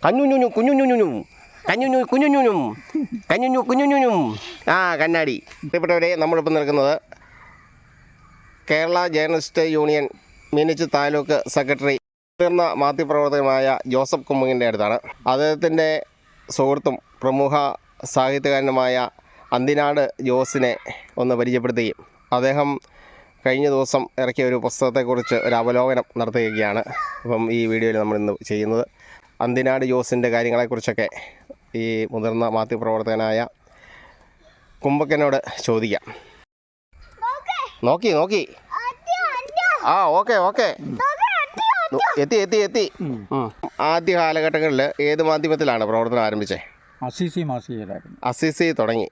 കഞ്ഞുഞ്ഞുഞ്ഞു കുഞ്ഞുഞ്ഞുഞ്ഞുഞ്ഞും കഞ്ഞുഞ്ഞു കുഞ്ഞുഞ്ഞുഞ്ഞും കഞ്ഞുഞ്ഞു കുഞ്ഞുഞ്ഞുഞ്ഞും. കണ്ണാടി. പ്രിയപ്പെട്ടവരെ, നമ്മളിപ്പോൾ നിൽക്കുന്നത് Kerala journalist union Meenachil taluk secretary മുതിർന്ന മാധ്യമപ്രവർത്തകനുമായ ജോസഫ് കുമ്പങ്ങിൻ്റെ അടുത്താണ്. അദ്ദേഹത്തിൻ്റെ സുഹൃത്തും പ്രമുഖ സാഹിത്യകാരനുമായ അന്തിനാട് ജോസിനെ ഒന്ന് പരിചയപ്പെടുത്തുകയും അദ്ദേഹം കഴിഞ്ഞ ദിവസം ഇറക്കിയ ഒരു പുസ്തകത്തെക്കുറിച്ച് ഒരു അവലോകനം നടത്തുകയാണ്. അപ്പം ഈ വീഡിയോയിൽ നമ്മളിന്ന് ചെയ്യുന്നത് അന്തിനാട് ജോസിൻ്റെ കാര്യങ്ങളെക്കുറിച്ചൊക്കെ ഈ മുതിർന്ന മാധ്യമപ്രവർത്തകനായ കുമ്പക്കനോട് ചോദിക്കാം. നോക്കി ഓക്കെ എത്തി. ആദ്യ കാലഘട്ടങ്ങളിൽ ഏത് മാധ്യമത്തിലാണ് പ്രവർത്തനം ആരംഭിച്ചത്? അസിസി തുടങ്ങി.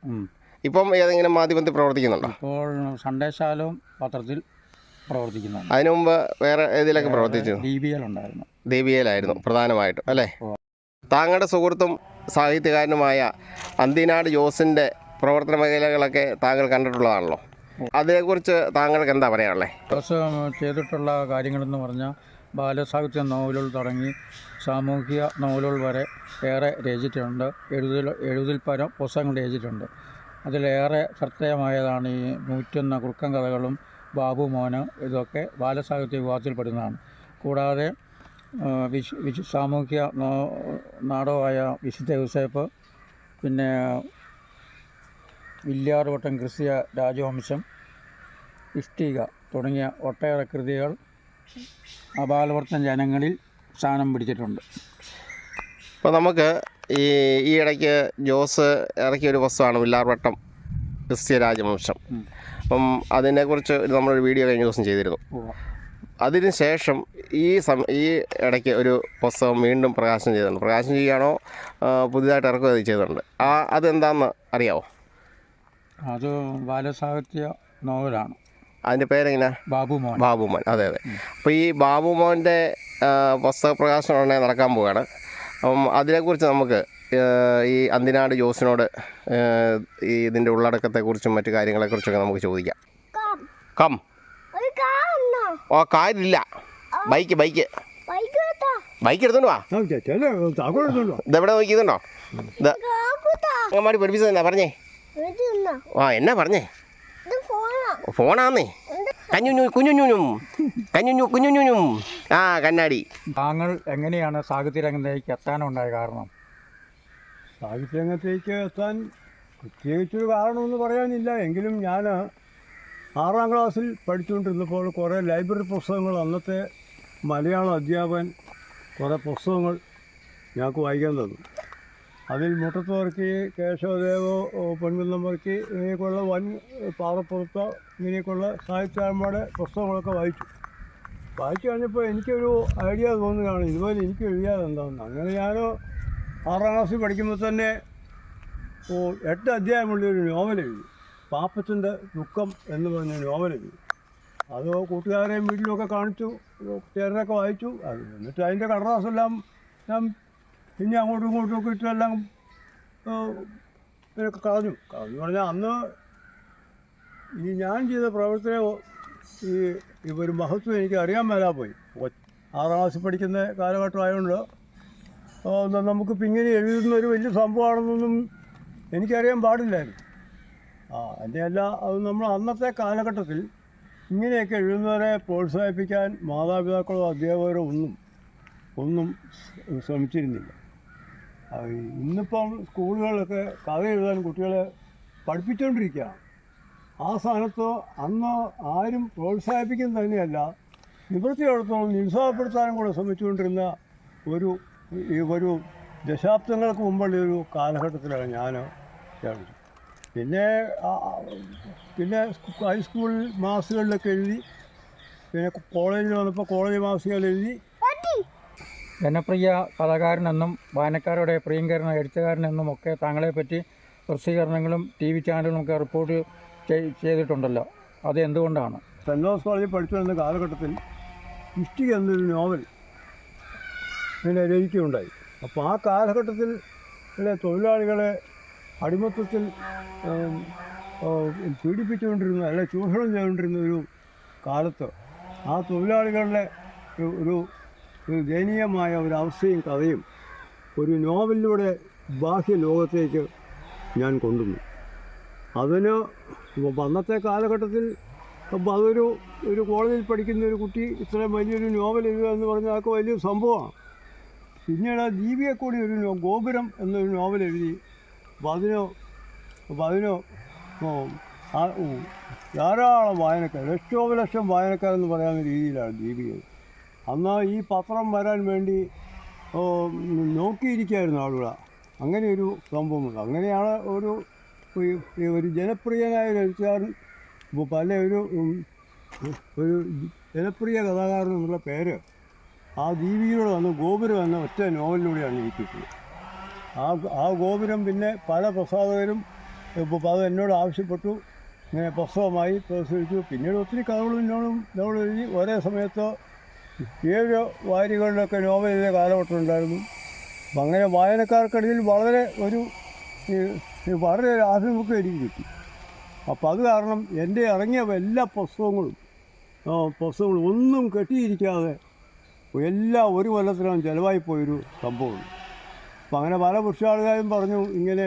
ഇപ്പം ഏതെങ്കിലും മാധ്യമത്തിൽ പ്രവർത്തിക്കുന്നുണ്ടോ? ഇപ്പോൾ സന്ദേശാലവും പത്രത്തിൽ പ്രവർത്തിക്കുന്നുണ്ട്. അതിനു മുമ്പ് വേറെ ഏതിലൊക്കെ പ്രവർത്തിച്ചു? ദീപികയിലായിരുന്നു പ്രധാനമായിട്ടും, അല്ലേ? താങ്കളുടെ സുഹൃത്തും സാഹിത്യകാരനുമായ അന്തിനാട് ജോസിൻ്റെ പ്രവർത്തന മേഖലകളൊക്കെ താങ്കൾ കണ്ടിട്ടുള്ളതാണല്ലോ. അതേക്കുറിച്ച് താങ്കൾക്ക് എന്താ പറയാനുള്ളത്? ജോസ് ചെയ്തിട്ടുള്ള കാര്യങ്ങളെന്ന് പറഞ്ഞാൽ ബാലസാഹിത്യ നോവലുകൾ തുടങ്ങി സാമൂഹിക നോവലുകൾ വരെ ഏറെ രചിച്ചിട്ടുണ്ട്. എഴുതിൽ പരം പുസ്തകങ്ങൾ രചിച്ചിട്ടുണ്ട്. അതിലേറെ ശ്രദ്ധേയമായതാണ് ഈ 101 കുറുക്കൻ കഥകളും ബാബു മോന്. ഇതൊക്കെ ബാലസാഹിത്യ വിഭാഗത്തിൽപ്പെടുന്നതാണ്. കൂടാതെ സാമൂഹിക നാടകമായ വിശുദ്ധ യൂസേപ്പ്, പിന്നെ വില്യാർവട്ടം ക്രിസ്തീയ രാജവംശം, ഇഷ്ടിക തുടങ്ങിയ ഒട്ടേറെ കൃതികൾ ആബാലവൃത്തം ജനങ്ങളിൽ സ്ഥാനം പിടിച്ചിട്ടുണ്ട്. അപ്പോൾ നമുക്ക് ഈ ഇടയ്ക്ക് ജോസ് ഇറക്കിയൊരു പുസ്തകമാണ് വില്ലാർവട്ടം ക്രിസ്തീയ രാജവംശം. അപ്പം അതിനെക്കുറിച്ച് നമ്മളൊരു വീഡിയോ കഴിഞ്ഞ ദിവസം ചെയ്തിരുന്നു. അതിന് ശേഷം ഈ ഇടയ്ക്ക് ഒരു പുസ്തകം വീണ്ടും പ്രകാശനം ചെയ്തിട്ടുണ്ട്. പ്രകാശനം ചെയ്യുകയാണോ പുതിയതായിട്ട് ഇറക്കുകയോ ചെയ്തിട്ടുണ്ട്? അതെന്താണെന്ന് അറിയാമോ? അത് ബാലസാഹിത്യ നോവലാണ്. അതിൻ്റെ പേരെങ്ങനെ? ബാബുമോൻ. അതെ. അപ്പോൾ ഈ ബാബുമോൻ്റെ പുസ്തക പ്രകാശനം ഉടനെ നടക്കാൻ പോവുകയാണ്. അപ്പം അതിനെക്കുറിച്ച് നമുക്ക് ഈ അന്തിനാട് ജോസിനോട് ഇതിൻ്റെ ഉള്ളടക്കത്തെക്കുറിച്ചും മറ്റു കാര്യങ്ങളെക്കുറിച്ചൊക്കെ നമുക്ക് ചോദിക്കാം. കാറില്ല, ബൈക്ക് എടുത്തോണ്ട് വാ. ഇതെവിടെ നോക്കിയതുണ്ടോ? അങ്ങമാടി പഠിപ്പിച്ചതെന്നാ പറഞ്ഞേ? എന്നാ പറഞ്ഞേ? ഫോണാന്നേ. കുഞ്ഞുഞ്ഞുഞ്ഞും കണ്ണാടി. താങ്കൾ എങ്ങനെയാണ് സാഹിത്യരംഗത്തേക്ക് എത്താനുണ്ടായ കാരണം? സാഹിത്യരംഗത്തേക്ക് എത്താൻ പ്രത്യേകിച്ചൊരു കാരണമെന്ന് പറയാനില്ല. എങ്കിലും ഞാൻ 6ാം ക്ലാസ്സിൽ പഠിച്ചുകൊണ്ടിരുന്നപ്പോൾ കുറേ ലൈബ്രറി പുസ്തകങ്ങൾ, അന്നത്തെ മലയാളം അധ്യാപകൻ കുറേ പുസ്തകങ്ങൾ ഞങ്ങൾക്ക് വായിക്കാൻ തന്നു. അതിൽ മുട്ടത്തുവർക്കി, കേശവദേവോ, പൊൻകുന്നം വർക്കി, ഇങ്ങനെയൊക്കെയുള്ള പാറപ്പുറത്ത് ഇങ്ങനെയൊക്കെയുള്ള സാഹിത്യകാരന്മാരുടെ പുസ്തകങ്ങളൊക്കെ വായിച്ചു കഴിഞ്ഞപ്പോൾ എനിക്കൊരു ഐഡിയ തോന്നുകയാണ്, ഇതുപോലെ എനിക്ക് എഴുതിയാൽ എന്താണെന്ന്. അങ്ങനെ ഞാൻ 6ാം ക്ലാസ്സിൽ പഠിക്കുമ്പോൾ തന്നെ 8 അധ്യായമുള്ളൊരു നോവൽ എഴുതി. പാപ്പച്ചൻ്റെ ദുഃഖം എന്ന് പറഞ്ഞ നോവൽ എഴുതി. അത് കൂട്ടുകാരെയും വീട്ടിലുമൊക്കെ കാണിച്ചു, ചേരനൊക്കെ വായിച്ചു. എന്നിട്ട് അതിൻ്റെ കടലാസെല്ലാം ഞാൻ പിന്നെ അങ്ങോട്ടും ഇങ്ങോട്ടുമൊക്കെ ഇട്ടെല്ലാം ഇതിനൊക്കെ കളഞ്ഞു പറഞ്ഞാൽ അന്ന് ഞാൻ ചെയ്ത പ്രവർത്തനം ഒരു മഹത്വം എനിക്ക് അറിയാൻ മേലാ പോയി. 6ാം ക്ലാസ്സിൽ പഠിക്കുന്ന കാലഘട്ടമായതുകൊണ്ട് നമുക്കിപ്പോൾ ഇങ്ങനെ എഴുതുന്നൊരു വലിയ സംഭവമാണെന്നൊന്നും എനിക്കറിയാൻ പാടില്ലായിരുന്നു. അതിൻ്റെയല്ല, അത് നമ്മൾ അന്നത്തെ കാലഘട്ടത്തിൽ ഇങ്ങനെയൊക്കെ എഴുതുന്നവരെ പ്രോത്സാഹിപ്പിക്കാൻ മാതാപിതാക്കളോ അധ്യാപകരോ ഒന്നും ശ്രമിച്ചിരുന്നില്ല. ഇന്നിപ്പം സ്കൂളുകളിലൊക്കെ കഥ എഴുതാൻ കുട്ടികളെ പഠിപ്പിച്ചുകൊണ്ടിരിക്കുകയാണ്. ആ സ്ഥാനത്ത് അന്ന് ആരും പ്രോത്സാഹിപ്പിക്കുന്നത് തന്നെയല്ല, നിവൃത്തിയെടുത്തോളം നിരുത്സാഹപ്പെടുത്താനും കൂടെ ശ്രമിച്ചുകൊണ്ടിരുന്ന ഒരു ദശാബ്ദങ്ങൾക്ക് മുമ്പുള്ള ഒരു കാലഘട്ടത്തിലാണ് ഞാൻ ചേർന്നത്. പിന്നെ ഹൈസ്കൂളിൽ മാസികകളിലൊക്കെ എഴുതി. പിന്നെ കോളേജിൽ വന്നപ്പോൾ കോളേജ് മാസികകൾ എഴുതി. ജനപ്രിയ കലാകാരനെന്നും വായനക്കാരുടെ പ്രിയങ്കരന എഴുത്തുകാരനെന്നും ഒക്കെ താങ്കളെപ്പറ്റി പ്രസിദ്ധീകരണങ്ങളും TV ചാനലുകളും ഒക്കെ റിപ്പോർട്ട് ചെയ്തിട്ടുണ്ടല്ലോ. അത് എന്തുകൊണ്ടാണ്? സെൻറ് ജോസ് കോളേജിൽ പഠിച്ചു വരുന്ന കാലഘട്ടത്തിൽ ഇഷ്ടിക എന്നൊരു നോവൽ ഇങ്ങനെ രചിക്കുകയുണ്ടായി. അപ്പോൾ ആ കാലഘട്ടത്തിൽ തൊഴിലാളികളെ അടിമത്തത്തിൽ പീഡിപ്പിച്ചുകൊണ്ടിരുന്ന, അല്ലെങ്കിൽ ചൂഷണം ചെയ്തുകൊണ്ടിരുന്ന ഒരു കാലത്ത് ആ തൊഴിലാളികളുടെ ഒരു ദയനീയമായ ഒരു അവസ്ഥയും കഥയും ഒരു നോവലിലൂടെ ബാഹ്യ ലോകത്തേക്ക് ഞാൻ കൊണ്ടുവന്നു. അതിന് അന്നത്തെ കാലഘട്ടത്തിൽ ഒരു കോളേജിൽ പഠിക്കുന്ന ഒരു കുട്ടി ഇത്രയും വലിയൊരു നോവൽ എഴുതുക എന്ന് പറഞ്ഞാൽ അതൊക്കെ വലിയൊരു സംഭവമാണ്. പിന്നീട് ആ ജീവിയെ കൂടി ഒരു ഗോപുരം എന്നൊരു നോവൽ എഴുതി. അപ്പോൾ അതിന് ധാരാളം വായനക്കാർ, ലക്ഷോപലക്ഷം വായനക്കാരെന്ന് പറയാവുന്ന രീതിയിലാണ് ദീപിക. അന്ന് ഈ പത്രം വരാൻ വേണ്ടി നോക്കിയിരിക്കുകയായിരുന്നു ആളുകൾ. അങ്ങനെയൊരു സംഭവമുണ്ട്. അങ്ങനെയാണ് ഒരു ജനപ്രിയനായ ഒരു എഴുത്തുകാരൻ, പല ഒരു ജനപ്രിയ കഥാകാരൻ എന്നുള്ള പേര് ആ ദീപികയിലൂടെ വന്ന് ഗോപുരം എന്ന ഒറ്റ നോവലിലൂടെയാണ് എനിക്ക് കിട്ടിയത്. ആ ഗോപുരം പിന്നെ പല പ്രസാധകരും അത് എന്നോട് ആവശ്യപ്പെട്ടു. ഇങ്ങനെ പുസ്തകമായി പ്രദർശിപ്പിച്ചു. പിന്നീട് ഒത്തിരി കഥകളും നോവൽ എഴുതി. ഒരേ സമയത്ത് 7 വാരികളിലൊക്കെ നോവൽ എഴുതിയ കാലഘട്ടം ഉണ്ടായിരുന്നു. അപ്പം അങ്ങനെ വായനക്കാർക്കിടയിൽ വളരെ ആഭിമുഖ്യം എനിക്ക് കിട്ടി. അപ്പോൾ അത് കാരണം എൻ്റെ ഇറങ്ങിയ എല്ലാ പുസ്തകങ്ങളും ഒന്നും കെട്ടിയിരിക്കാതെ എല്ലാം ഒരു കൊല്ലത്തിനകം ചിലവായിപ്പോയൊരു സംഭവമുണ്ട്. അപ്പം അങ്ങനെ പല പുരുഷാളുകാരും പറഞ്ഞു, ഇങ്ങനെ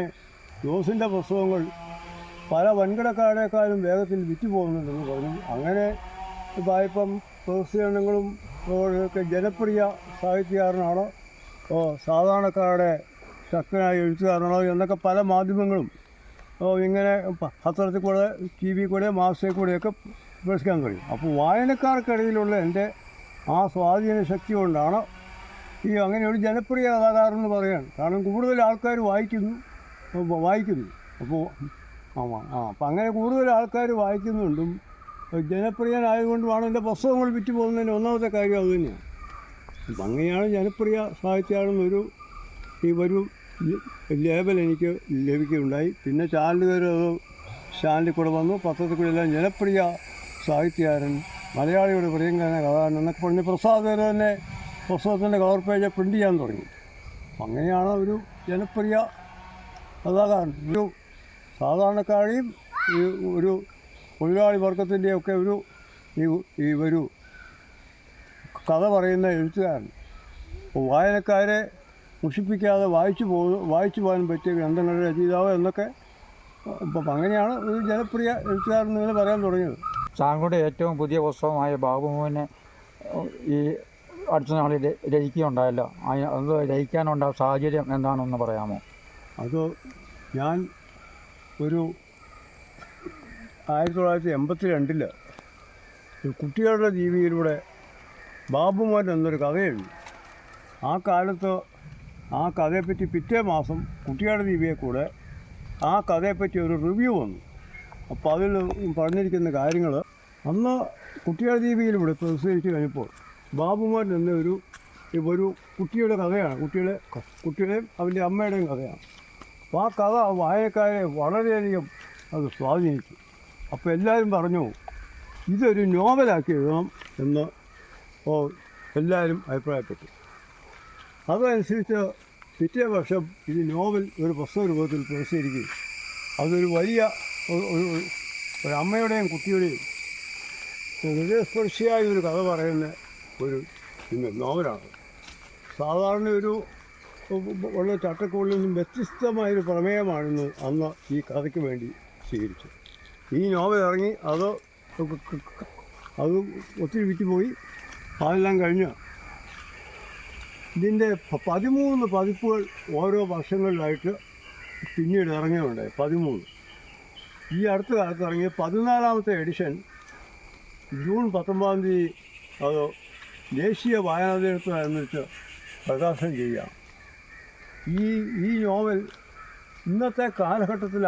ജോസിൻ്റെ പുസ്തകങ്ങൾ പല വൻകിടക്കാരേക്കാളും വേഗത്തിൽ വിറ്റ് പോകുന്നുണ്ടെന്ന് പറഞ്ഞു. അങ്ങനെ ഇപ്പം പ്രസിദ്ധീകരണങ്ങളും ഒക്കെ ജനപ്രിയ സാഹിത്യകാരനാണോ സാധാരണക്കാരുടെ ശക്തനായ എഴുത്തുകാരനാണോ എന്നൊക്കെ പല മാധ്യമങ്ങളും ഇങ്ങനെ പത്രത്തിൽ കൂടെ, TV കൂടെ, മാസത്തിൽ കൂടെയൊക്കെ പ്രവേശിക്കാൻ കഴിയും. അപ്പോൾ വായനക്കാർക്കിടയിലുള്ള എൻ്റെ ആ സ്വാധീന ശക്തി കൊണ്ടാണ് അങ്ങനെ ഒരു ജനപ്രിയ കഥാകാരൻ എന്ന് പറയാൻ. കാരണം കൂടുതൽ ആൾക്കാർ വായിക്കുന്നു. അപ്പോൾ അപ്പം അങ്ങനെ കൂടുതൽ ആൾക്കാർ വായിക്കുന്നുണ്ടും ജനപ്രിയനായതുകൊണ്ടുമാണ് എൻ്റെ പുസ്തകങ്ങൾ വിറ്റ് പോകുന്നതിൻ്റെ ഒന്നാമത്തെ കാര്യം അതുതന്നെയാണ്. അപ്പം അങ്ങനെയാണ് ജനപ്രിയ സാഹിത്യമാണെന്നൊരു ലേബൽ എനിക്ക് ലഭിക്കുകയുണ്ടായി. പിന്നെ ചാനലിൽ കൂടെ വന്നു. പത്രത്തിൽ കൂടെ എല്ലാം ജനപ്രിയ സാഹിത്യകാരൻ, മലയാളിയുടെ പ്രിയങ്കരന കഥാകാരൻ എന്നൊക്കെ പറഞ്ഞ് പ്രസാദകർ തന്നെ പുസ്തകത്തിൻ്റെ കവർ പേജ് പ്രിൻ്റ് ചെയ്യാൻ തുടങ്ങി. അങ്ങനെയാണ് ഒരു ജനപ്രിയ കഥാകാരൻ. ഒരു സാധാരണക്കാരെയും ഒരു തൊഴിലാളി വർഗത്തിൻ്റെയൊക്കെ ഒരു കഥ പറയുന്ന എഴുത്തുകാരൻ. വായനക്കാരെ മുഷിപ്പിക്കാതെ വായിച്ചു പോകാൻ പറ്റിയ ഗ്രന്ഥങ്ങളുടെ രചയിതാവ് എന്നൊക്കെ. അപ്പം അങ്ങനെയാണ് ഒരു ജനപ്രിയ എഴുത്തുകാരൻ എന്ന് പറയാൻ തുടങ്ങിയത്. താങ്കളുടെ ഏറ്റവും പുതിയ പുസ്തകമായ ബാബുമോനെ ഈ അടുത്ത നാളിൽ രചിക്കുകയുണ്ടായല്ലോ, അത് രചിക്കാനുണ്ടായ സാഹചര്യം എന്താണെന്ന് പറയാമോ? അത് ഞാൻ ഒരു 1982 കുട്ടികളുടെ ജീവിയിലൂടെ ബാബുമോൻ എന്നൊരു കഥയുണ്ട്. ആ കാലത്ത് ആ കഥയെപ്പറ്റി പിറ്റേ മാസം കുട്ടികളുടെ ദീപിയെ കൂടെ ആ കഥയെപ്പറ്റി ഒരു റിവ്യൂ വന്നു. അപ്പോൾ അതിൽ പറഞ്ഞിരിക്കുന്ന കാര്യങ്ങൾ അന്ന് കുട്ടികളുടെ ദീപിയിലൂടെ പ്രസിദ്ധീകരിച്ച് കഴിഞ്ഞപ്പോൾ ബാബുമോൻ എന്ന ഒരു കുട്ടിയുടെ കഥയാണ്. കുട്ടിയുടെയും അവൻ്റെ അമ്മയുടെയും കഥയാണ്. അപ്പോൾ ആ കഥ വായനക്കാരെ വളരെയധികം അത് സ്വാധീനിച്ചു. അപ്പോൾ എല്ലാവരും പറഞ്ഞു ഇതൊരു നോവലാക്കി എഴുതണം എന്ന് എല്ലാവരും അഭിപ്രായപ്പെട്ടു. അതനുസരിച്ച് പിറ്റേ വർഷം ഇത് നോവൽ ഒരു പുസ്തക രൂപത്തിൽ പ്രസിദ്ധീകരിക്കുകയും അതൊരു വലിയ ഒരു അമ്മയുടെയും കുട്ടിയുടെയും ഹൃദയസ്പർശിയായ ഒരു കഥ പറയുന്ന ഒരു നോവലാണ്. സാധാരണ ഉള്ള ചട്ടക്കൂടിൽ നിന്നും വ്യത്യസ്തമായൊരു പ്രമേയമായിരുന്നു അന്ന് ഈ കഥയ്ക്ക് വേണ്ടി സ്വീകരിച്ചത്. ഈ നോവൽ ഇറങ്ങി അത് ഒത്തിരി വിറ്റുപോയി. അതെല്ലാം കഴിഞ്ഞ് ഇതിൻ്റെ 13 പതിപ്പുകൾ ഓരോ വർഷങ്ങളിലായിട്ട് പിന്നീട് ഇറങ്ങിയുണ്ടായി. 13. ഈ അടുത്ത കാലത്ത് ഇറങ്ങിയ 14ാമത്തെ എഡിഷൻ ജൂൺ 19 തീയതി അത് ദേശീയ വായനാ ദിനത്തോടനുബന്ധിച്ച് പ്രകാശനം ചെയ്യുകയാണ്. ഈ നോവൽ ഇന്നത്തെ കാലഘട്ടത്തിൽ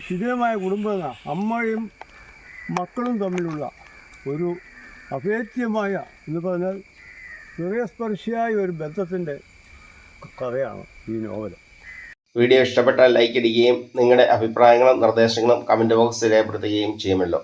ശിഥിലമായ കുടുംബം, അമ്മയും മക്കളും തമ്മിലുള്ള ഒരു അഭേദ്യമായ എന്ന് പറഞ്ഞാൽ ഹൃദയസ്പർശിയായ ഒരു ബന്ധത്തിൻ്റെ കഥയാണ് ഈ നോവൽ. വീഡിയോ ഇഷ്ടപ്പെട്ടാൽ ലൈക്ക് അടിക്കുകയും നിങ്ങളുടെ അഭിപ്രായങ്ങളും നിർദ്ദേശങ്ങളും കമൻറ്റ് ബോക്സിൽ രേഖപ്പെടുത്തുകയും ചെയ്യുമല്ലോ.